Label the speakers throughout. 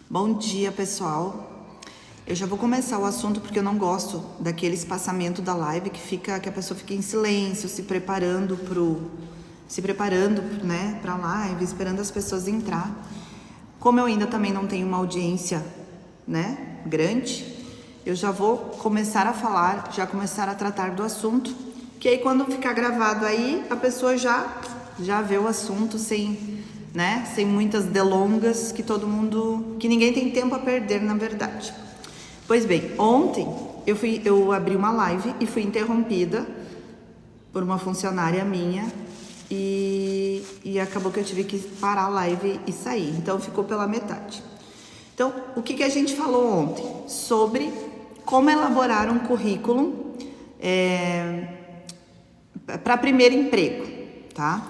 Speaker 1: Bom dia, pessoal. Eu já vou começar o assunto porque eu não gosto daquele espaçamento da live que a pessoa fica em silêncio, se preparando, né, para a live, esperando as pessoas entrar. Como eu ainda também não tenho uma audiência, né, grande, eu já vou começar a falar, já começar a tratar do assunto, que aí quando ficar gravado aí, a pessoa já vê o assunto sem muitas delongas, que ninguém tem tempo a perder, na verdade. Pois bem, ontem eu abri uma live e fui interrompida por uma funcionária minha e acabou que eu tive que parar a live e sair, então ficou pela metade. Então, o que a gente falou ontem? Sobre como elaborar um currículo para primeiro emprego, tá?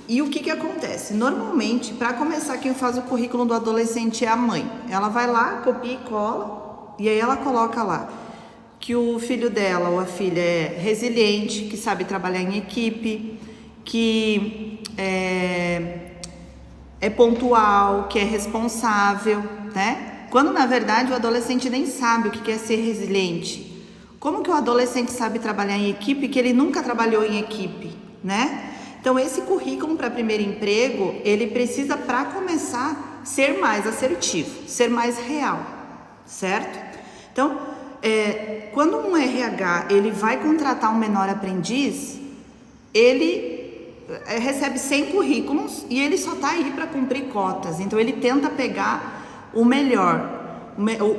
Speaker 1: E o que acontece? Normalmente, para começar, quem faz o currículo do adolescente é a mãe. Ela vai lá, copia e cola, e aí ela coloca lá que o filho dela ou a filha é resiliente, que sabe trabalhar em equipe, que é pontual, que é responsável, né? Quando, na verdade, o adolescente nem sabe o que é ser resiliente. Como que o adolescente sabe trabalhar em equipe que ele nunca trabalhou em equipe, né? Então, esse currículo para primeiro emprego, ele precisa, para começar, ser mais assertivo, ser mais real, certo? Então, quando um RH ele vai contratar um menor aprendiz, ele recebe 100 currículos e ele só está aí para cumprir cotas. Então, ele tenta pegar o melhor,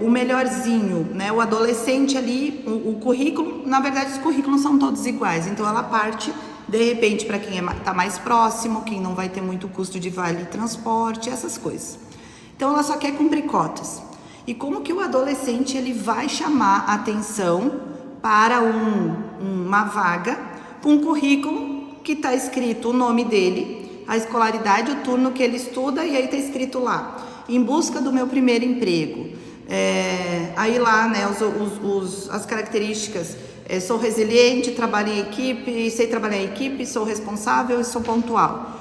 Speaker 1: o melhorzinho, né? O adolescente ali, o currículo, na verdade, os currículos são todos iguais. Então, ela parte... De repente, para quem está mais próximo, quem não vai ter muito custo de vale transporte, essas coisas. Então, ela só quer cumprir cotas. E como que o adolescente ele vai chamar a atenção para uma vaga com um currículo que está escrito o nome dele, a escolaridade, o turno que ele estuda, e aí está escrito lá, em busca do meu primeiro emprego. Aí lá, né, as características... sou resiliente, trabalho em equipe, sei trabalhar em equipe, sou responsável e sou pontual.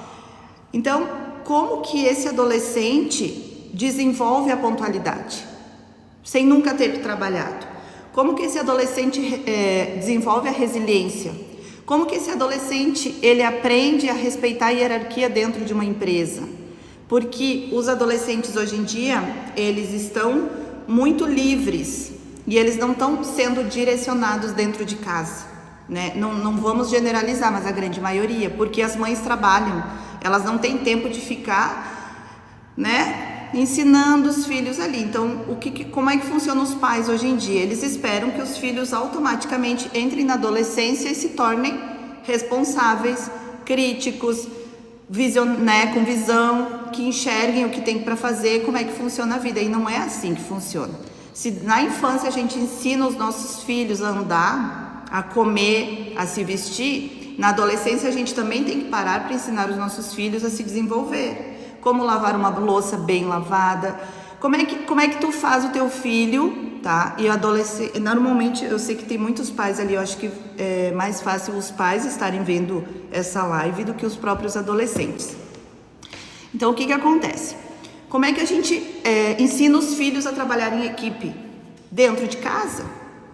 Speaker 1: Então, como que esse adolescente desenvolve a pontualidade? Sem nunca ter trabalhado. Como que esse adolescente desenvolve a resiliência? Como que esse adolescente ele aprende a respeitar a hierarquia dentro de uma empresa? Porque os adolescentes hoje em dia, eles estão muito livres, e eles não estão sendo direcionados dentro de casa, né? Não vamos generalizar, mas a grande maioria, porque as mães trabalham, elas não têm tempo de ficar, né, ensinando os filhos ali. Então, como é que funcionam os pais hoje em dia? Eles esperam que os filhos automaticamente entrem na adolescência e se tornem responsáveis, críticos, com visão, que enxerguem o que tem para fazer, como é que funciona a vida. E não é assim que funciona. Se na infância a gente ensina os nossos filhos a andar, a comer, a se vestir, na adolescência a gente também tem que parar para ensinar os nossos filhos a se desenvolver. Como lavar uma louça bem lavada, como é que tu faz o teu filho, tá? E adolescente, normalmente eu sei que tem muitos pais ali, eu acho que é mais fácil os pais estarem vendo essa live do que os próprios adolescentes. Então, o que acontece? Como é que a gente ensina os filhos a trabalhar em equipe dentro de casa?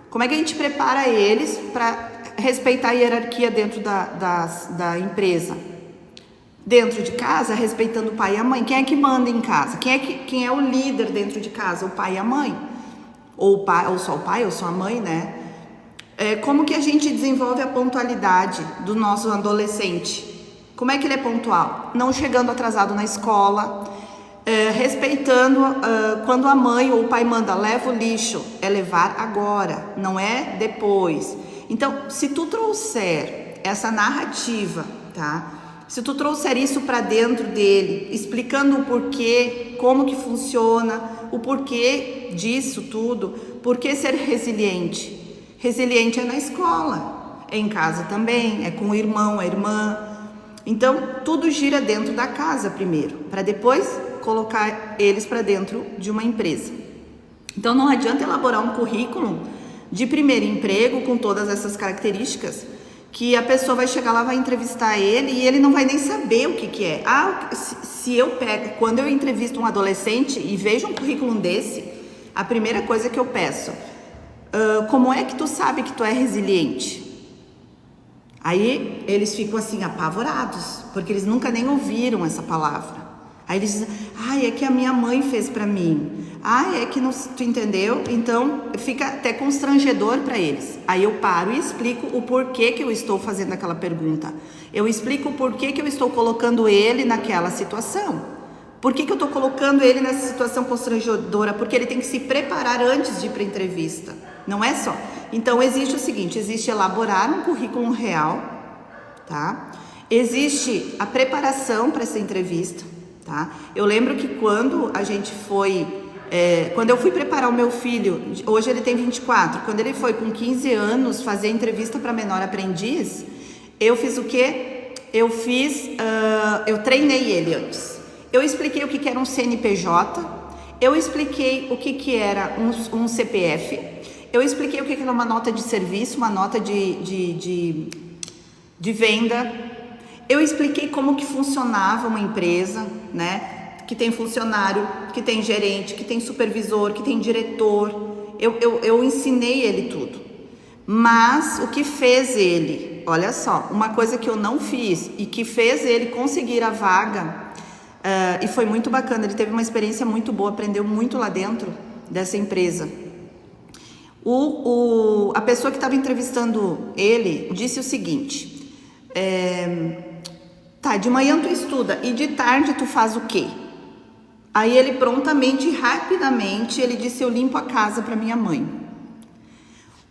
Speaker 1: Como é que a gente prepara eles para respeitar a hierarquia dentro da empresa? Dentro de casa, respeitando o pai e a mãe. Quem é que manda em casa? Quem é o líder dentro de casa? O pai e a mãe? Ou só o pai, ou só a mãe, né? Como que a gente desenvolve a pontualidade do nosso adolescente? Como é que ele é pontual? Não chegando atrasado na escola... respeitando quando a mãe ou o pai manda, leva o lixo, é levar agora, não é depois. Então, se tu trouxer essa narrativa, tá? Se tu trouxer isso para dentro dele, explicando o porquê, como que funciona, o porquê disso tudo, por que ser resiliente? Resiliente é na escola, é em casa também, é com o irmão, a irmã. Então, tudo gira dentro da casa primeiro, para depois colocar eles para dentro de uma empresa. Então, não adianta elaborar um currículo de primeiro emprego com todas essas características que a pessoa vai chegar lá, vai entrevistar ele e ele não vai nem saber o que é. Se eu pego, quando eu entrevisto um adolescente e vejo um currículo desse, a primeira coisa que eu peço, como é que tu sabe que tu é resiliente? Aí eles ficam assim apavorados, porque eles nunca nem ouviram essa palavra. Aí eles dizem, é que a minha mãe fez pra mim. É que não, tu entendeu? Então fica até constrangedor para eles. Aí eu paro e explico o porquê que eu estou fazendo aquela pergunta. Eu explico o porquê que eu estou colocando ele naquela situação. Por que eu estou colocando ele nessa situação constrangedora? Porque ele tem que se preparar antes de ir para a entrevista. Não é só. Então existe o seguinte, existe elaborar um currículo real, tá? Existe a preparação para essa entrevista, tá? Eu lembro que quando a gente foi... quando eu fui preparar o meu filho, hoje ele tem 24, quando ele foi com 15 anos fazer entrevista para menor aprendiz, eu fiz o quê? Eu treinei ele antes. Eu expliquei o que era um CNPJ, eu expliquei o que era um CPF, eu expliquei o que era uma nota de serviço, uma nota de venda, eu expliquei como que funcionava uma empresa, né? Que tem funcionário, que tem gerente, que tem supervisor, que tem diretor. Eu ensinei ele tudo. Mas o que fez ele, olha só, uma coisa que eu não fiz e que fez ele conseguir a vaga, e foi muito bacana, ele teve uma experiência muito boa, aprendeu muito lá dentro dessa empresa. A pessoa que estava entrevistando ele disse o seguinte, de manhã tu estuda e de tarde tu faz o quê? Aí ele prontamente, rapidamente, ele disse, eu limpo a casa para minha mãe.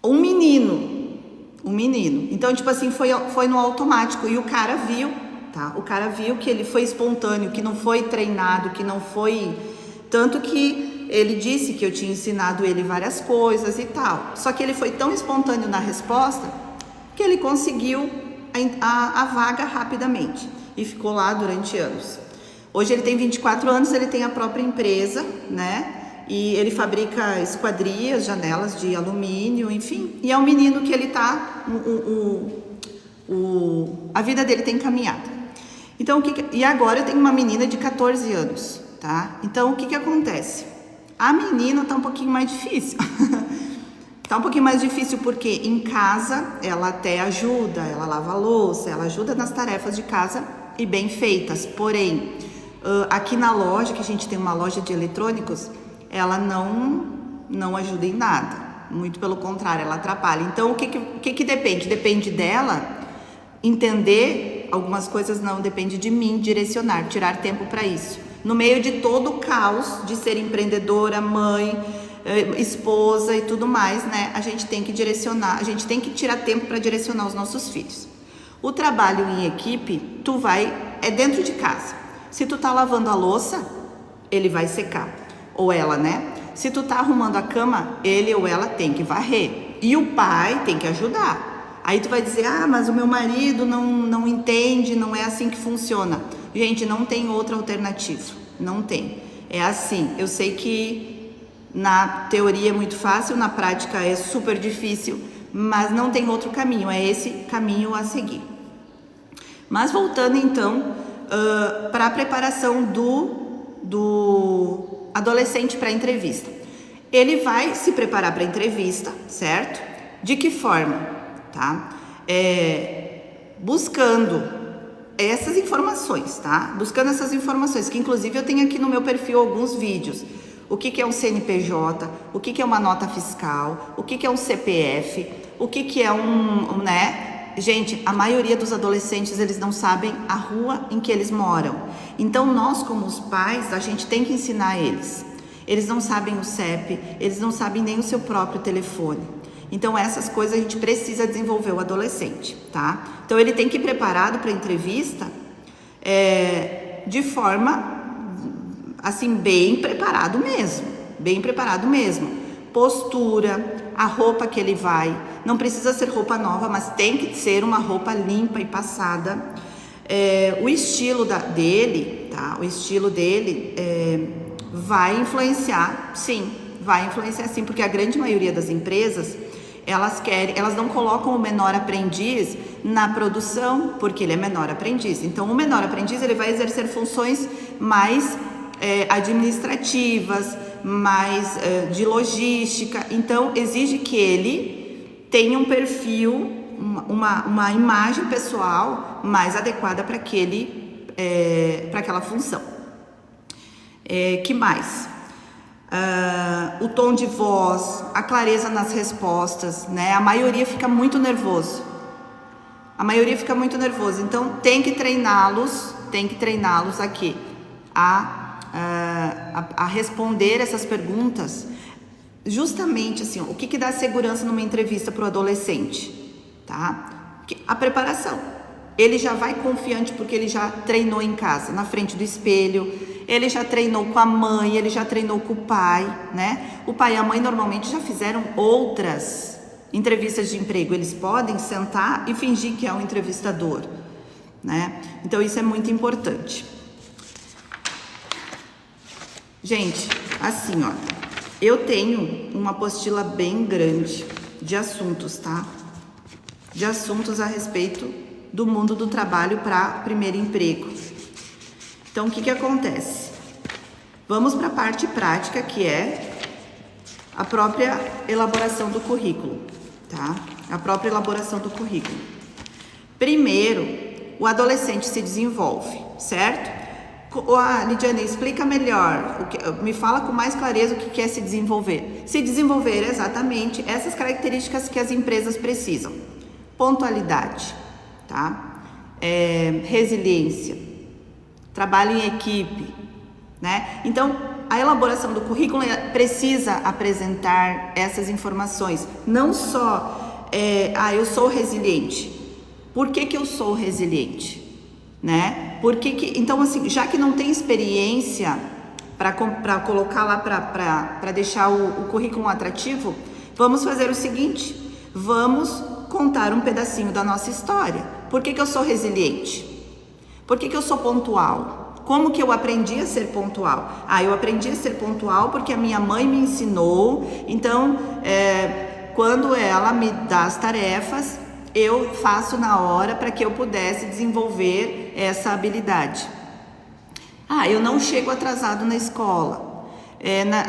Speaker 1: Um menino. Então, tipo assim, foi no automático. E o cara viu, tá? O cara viu que ele foi espontâneo, que não foi treinado, que não foi... Tanto que ele disse que eu tinha ensinado ele várias coisas e tal. Só que ele foi tão espontâneo na resposta que ele conseguiu a vaga rapidamente. E ficou lá durante anos. Hoje ele tem 24 anos, ele tem a própria empresa, né? E ele fabrica esquadrias, janelas de alumínio, enfim. E é um menino que ele tá... a vida dele tem caminhado. Então, e agora eu tenho uma menina de 14 anos, tá? Então, o que acontece? A menina tá um pouquinho mais difícil. Tá um pouquinho mais difícil porque em casa ela até ajuda, ela lava a louça, ela ajuda nas tarefas de casa e bem feitas. Porém, aqui na loja, que a gente tem uma loja de eletrônicos, ela não ajuda em nada. Muito pelo contrário, ela atrapalha. Então, o que depende? Depende dela entender algumas coisas, não depende de mim direcionar, tirar tempo para isso. No meio de todo o caos de ser empreendedora, mãe, esposa e tudo mais, né? A gente tem que direcionar, a gente tem que tirar tempo para direcionar os nossos filhos. O trabalho em equipe, é dentro de casa. Se tu tá lavando a louça, ele vai secar, ou ela, né? Se tu tá arrumando a cama, ele ou ela tem que varrer. E o pai tem que ajudar. Aí tu vai dizer, mas o meu marido não entende, não é assim que funciona. Gente, não tem outra alternativa, não tem. É assim, eu sei que na teoria é muito fácil, na prática é super difícil, mas não tem outro caminho, é esse caminho a seguir. Mas voltando então para a preparação do adolescente para a entrevista. Ele vai se preparar para a entrevista, certo? De que forma? Tá? Buscando essas informações, tá? Buscando essas informações, que inclusive eu tenho aqui no meu perfil alguns vídeos. O que é um CNPJ, o que é uma nota fiscal, o que é um CPF, o que é né? Gente, a maioria dos adolescentes, eles não sabem a rua em que eles moram. Então, nós, como os pais, a gente tem que ensinar eles. Eles não sabem o CEP, eles não sabem nem o seu próprio telefone. Então, essas coisas a gente precisa desenvolver o adolescente, tá? Então, ele tem que ir preparado para a entrevista de forma, assim, bem preparado mesmo. Postura, a roupa que ele vai, não precisa ser roupa nova, mas tem que ser uma roupa limpa e passada. O estilo dele, tá? O estilo dele vai influenciar, sim, porque a grande maioria das empresas, elas não colocam o menor aprendiz na produção, porque ele é menor aprendiz. Então, o menor aprendiz, ele vai exercer funções mais administrativas, mais de logística. Então, exige que ele tenha um perfil, uma imagem pessoal mais adequada para aquela função. Que mais? O tom de voz, a clareza nas respostas, né? A maioria fica muito nervoso. Então tem que treiná-los aqui a responder essas perguntas. Justamente assim, o que dá segurança numa entrevista para o adolescente, tá? A preparação. Ele já vai confiante porque ele já treinou em casa, na frente do espelho, ele já treinou com a mãe, ele já treinou com o pai, né? O pai e a mãe normalmente já fizeram outras entrevistas de emprego, eles podem sentar e fingir que é um entrevistador, né? Então isso é muito importante. Gente, assim, ó, eu tenho uma apostila bem grande de assuntos, tá? De assuntos a respeito do mundo do trabalho para primeiro emprego. Então, o que acontece? Vamos para a parte prática, que é a própria elaboração do currículo, tá? A própria elaboração do currículo. Primeiro, o adolescente se desenvolve, certo? Lidiane, explica melhor, me fala com mais clareza o que é se desenvolver. Se desenvolver é exatamente essas características que as empresas precisam. Pontualidade, tá? Resiliência, trabalho em equipe, né? Então, a elaboração do currículo precisa apresentar essas informações, não só, eu sou resiliente. Por que eu sou resiliente? Né? Então, assim, já que não tem experiência para colocar lá, para deixar o currículo atrativo, vamos fazer o seguinte, vamos contar um pedacinho da nossa história. Por que eu sou resiliente? Por que eu sou pontual? Como que eu aprendi a ser pontual? Eu aprendi a ser pontual porque a minha mãe me ensinou. Então, quando ela me dá as tarefas, eu faço na hora para que eu pudesse desenvolver essa habilidade. Eu não chego atrasado na escola.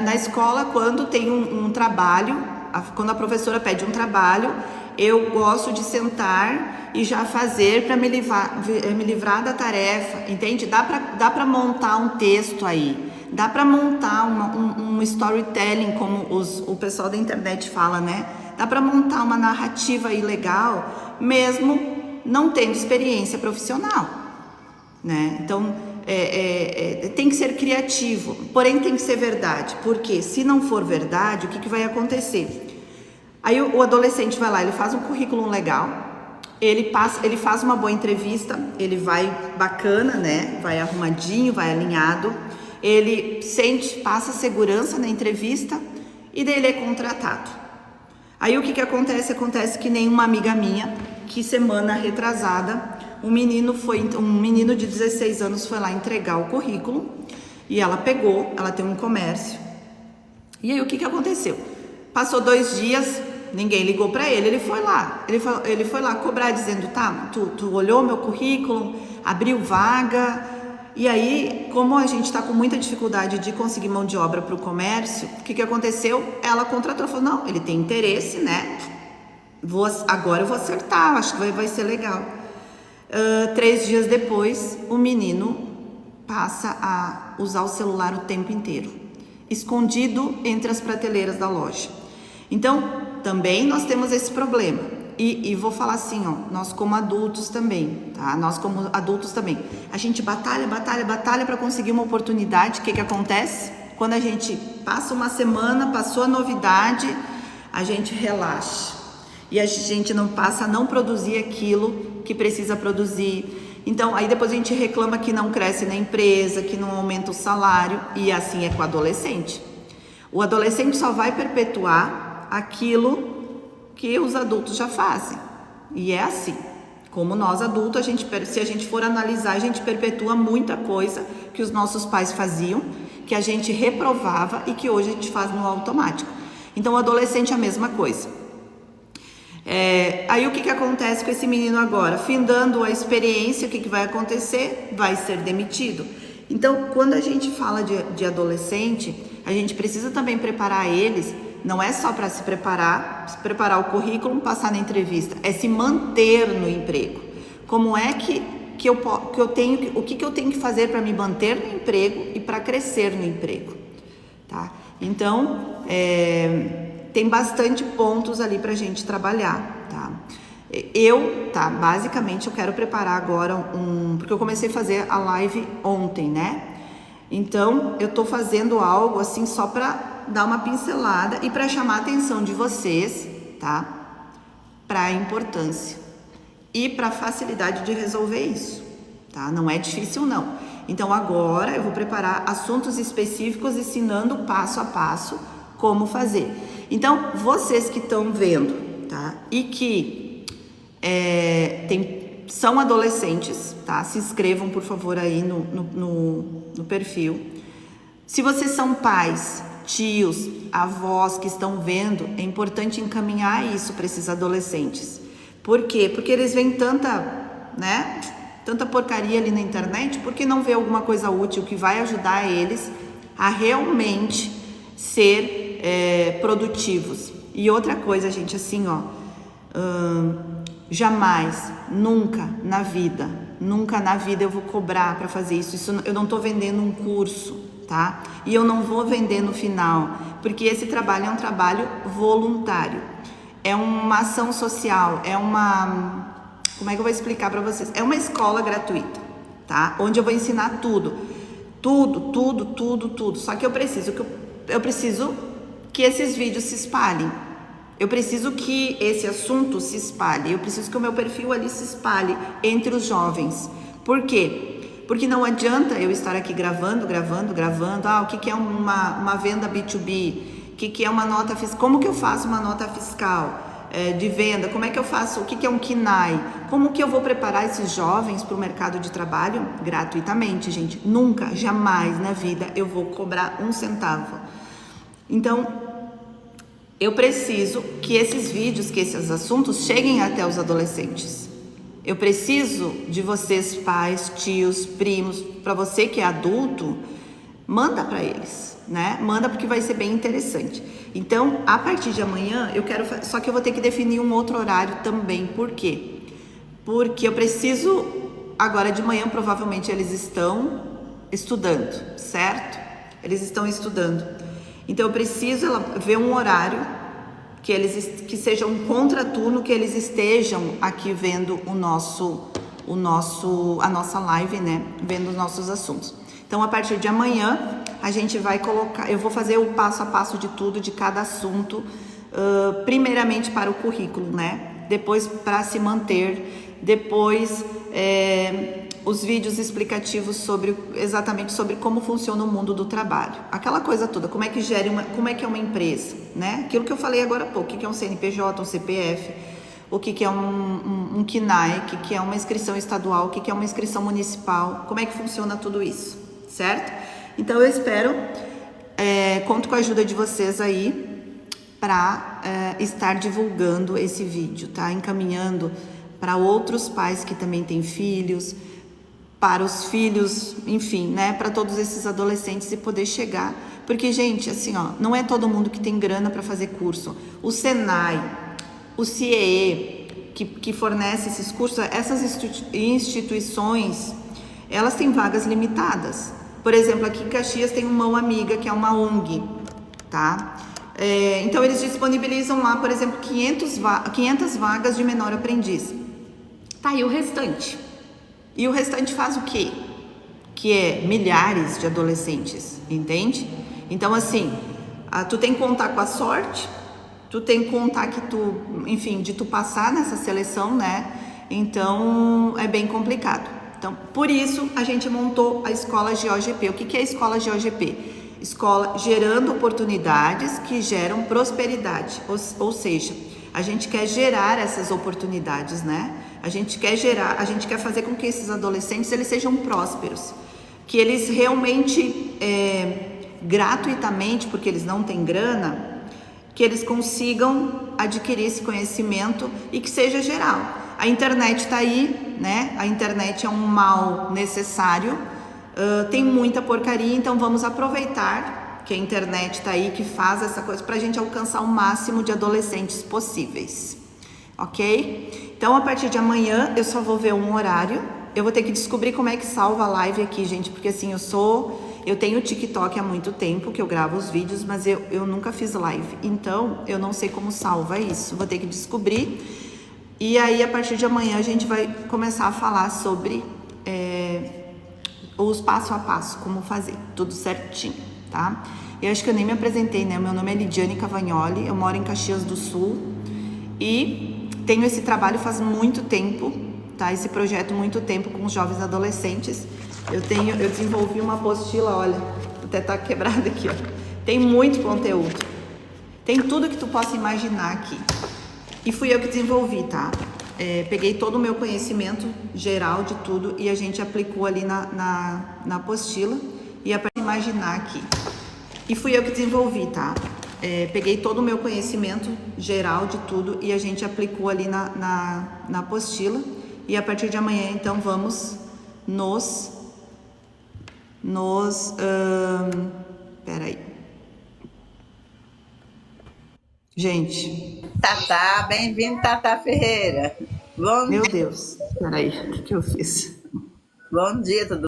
Speaker 1: Na escola, quando tem um trabalho, quando a professora pede um trabalho, eu gosto de sentar e já fazer para me livrar da tarefa, entende? Dá para montar um texto aí, dá para montar um storytelling, como o pessoal da internet fala, né? Dá para montar uma narrativa aí legal, mesmo não tendo experiência profissional, né? Então, tem que ser criativo, porém tem que ser verdade, porque se não for verdade, o que vai acontecer? Aí o adolescente vai lá, ele faz um currículo legal, ele faz uma boa entrevista, ele vai bacana, né? Vai arrumadinho, vai alinhado, ele passa segurança na entrevista e daí ele é contratado. Aí o que acontece? Acontece que nem uma amiga minha, que semana retrasada, um menino de 16 anos foi lá entregar o currículo e ela tem um comércio. E aí o que aconteceu? Passou 2 dias, ninguém ligou para ele, ele foi lá cobrar dizendo, tá, tu olhou meu currículo, abriu vaga. E aí, como a gente está com muita dificuldade de conseguir mão de obra para o comércio, o que aconteceu? Ela contratou, falou, não, ele tem interesse, né? Agora eu vou acertar, acho que vai ser legal. 3 dias depois, o menino passa a usar o celular o tempo inteiro, escondido entre as prateleiras da loja. Então, também nós temos esse problema. E vou falar assim, ó, nós como adultos também, tá? A gente batalha para conseguir uma oportunidade. O que acontece? Quando a gente passa uma semana, passou a novidade, a gente relaxa. E a gente passa a não produzir aquilo que precisa produzir. Então, aí depois a gente reclama que não cresce na empresa, que não aumenta o salário. E assim é com o adolescente. O adolescente só vai perpetuar aquilo que os adultos já fazem. E é assim. Como nós adultos, se a gente for analisar, a gente perpetua muita coisa que os nossos pais faziam, que a gente reprovava e que hoje a gente faz no automático. Então, o adolescente é a mesma coisa. Aí o que acontece com esse menino agora? Findando a experiência, o que vai acontecer? Vai ser demitido. Então, quando a gente fala de adolescente, a gente precisa também preparar eles, não é só para se preparar o currículo, passar na entrevista, é se manter no emprego. Como é que eu tenho, o que eu tenho que fazer para me manter no emprego e para crescer no emprego, tá? Então, tem bastante pontos ali pra gente trabalhar, tá? Basicamente eu quero preparar agora porque eu comecei a fazer a live ontem, né? Então, eu tô fazendo algo assim só pra dar uma pincelada e pra chamar a atenção de vocês, tá? Pra importância e pra facilidade de resolver isso, tá? Não é difícil não. Então, agora eu vou preparar assuntos específicos ensinando passo a passo como fazer. Então, vocês que estão vendo, tá? E que são adolescentes, tá? Se inscrevam, por favor, aí no perfil. Se vocês são pais, tios, avós que estão vendo, é importante encaminhar isso para esses adolescentes. Por quê? Porque eles veem tanta porcaria ali na internet, porque não vê alguma coisa útil que vai ajudar eles a realmente ser produtivos. E outra coisa, gente, assim, jamais, nunca na vida eu vou cobrar para fazer isso. Eu não tô vendendo um curso, tá? E eu não vou vender no final, porque esse trabalho é um trabalho voluntário, é uma ação social, como é que eu vou explicar para vocês? É uma escola gratuita, tá? Onde eu vou ensinar tudo. Só que eu preciso que esses vídeos se espalhem. Eu preciso que esse assunto se espalhe. Eu preciso que o meu perfil ali se espalhe entre os jovens. Por quê? Porque não adianta eu estar aqui gravando. O que é uma venda B2B? O que é uma nota fiscal? Como que eu faço uma nota fiscal de venda? Como é que eu faço? O que é um KNAI? Como que eu vou preparar esses jovens para o mercado de trabalho? Gratuitamente, gente. Nunca, jamais na vida eu vou cobrar um centavo. Então, eu preciso que esses vídeos, que esses assuntos cheguem até os adolescentes. Eu preciso de vocês, pais, tios, primos, para você que é adulto, manda para eles, né? Manda, porque vai ser bem interessante. Então, a partir de amanhã, só que eu vou ter que definir um outro horário também. Por quê? Porque eu preciso, agora de manhã, provavelmente eles estão estudando, certo? Eles estão estudando. Então, eu preciso ver um horário que seja um contraturno, que eles estejam aqui vendo a nossa live, né? Vendo os nossos assuntos. Então, a partir de amanhã, a gente vai eu vou fazer o passo a passo de tudo, de cada assunto, primeiramente para o currículo, né? Depois para se manter, depois os vídeos explicativos exatamente sobre como funciona o mundo do trabalho. Aquela coisa toda, como é que é uma empresa, né? Aquilo que eu falei agora há pouco, o que é um CNPJ, um CPF, o que é um KNAI, o que é uma inscrição estadual, o que é uma inscrição municipal, como é que funciona tudo isso, certo? Então, eu espero, conto com a ajuda de vocês aí para estar divulgando esse vídeo, tá? Encaminhando para outros pais que também têm filhos, para os filhos, enfim, né? Para todos esses adolescentes e poder chegar. Porque, gente, assim, não é todo mundo que tem grana para fazer curso. O Senai, o CIEE, que fornece esses cursos, essas instituições, elas têm vagas limitadas. Por exemplo, aqui em Caxias tem uma Mão Amiga, que é uma ONG, tá? Então, eles disponibilizam lá, por exemplo, 500 vagas de menor aprendiz. Tá, e o restante? E o restante faz o quê? Que é milhares de adolescentes, entende? Então, assim, tu tem que contar com a sorte, tu tem que contar que de tu passar nessa seleção, né? Então, é bem complicado. Então, por isso, a gente montou a Escola GOGP. O que é a Escola GOGP? Escola gerando oportunidades que geram prosperidade. Ou seja, a gente quer gerar essas oportunidades, né? A gente quer fazer com que esses adolescentes, eles sejam prósperos. Que eles realmente, gratuitamente, porque eles não têm grana, que eles consigam adquirir esse conhecimento e que seja geral. A internet está aí, né? A internet é um mal necessário, tem muita porcaria, então vamos aproveitar que a internet está aí, que faz essa coisa para a gente alcançar o máximo de adolescentes possíveis, ok? Então, a partir de amanhã, eu só vou ver um horário. Eu vou ter que descobrir como é que salva a live aqui, gente, porque assim, eu tenho o TikTok há muito tempo que eu gravo os vídeos, mas eu nunca fiz live, então eu não sei como salva isso, vou ter que descobrir. E aí, a partir de amanhã, a gente vai começar a falar sobre os passo a passo, como fazer, tudo certinho, tá? Eu acho que eu nem me apresentei, né? Meu nome é Lidiane Cavagnoli, eu moro em Caxias do Sul e tenho esse trabalho faz muito tempo, tá? Esse projeto muito tempo com os jovens adolescentes. Eu desenvolvi uma apostila, olha, até tá quebrada aqui, ó. Tem muito conteúdo, tem tudo que tu possa imaginar aqui. E fui eu que desenvolvi, tá? Peguei todo o meu conhecimento geral de tudo e a gente aplicou ali na apostila e a imaginar aqui. E fui eu que desenvolvi, tá? Peguei todo o meu conhecimento geral de tudo e a gente aplicou ali na apostila. E a partir de amanhã, então, vamos peraí. Gente.
Speaker 2: Tatá, bem-vindo, Tatá Ferreira.
Speaker 1: Meu Deus, peraí, o que eu fiz?
Speaker 2: Bom dia, tudo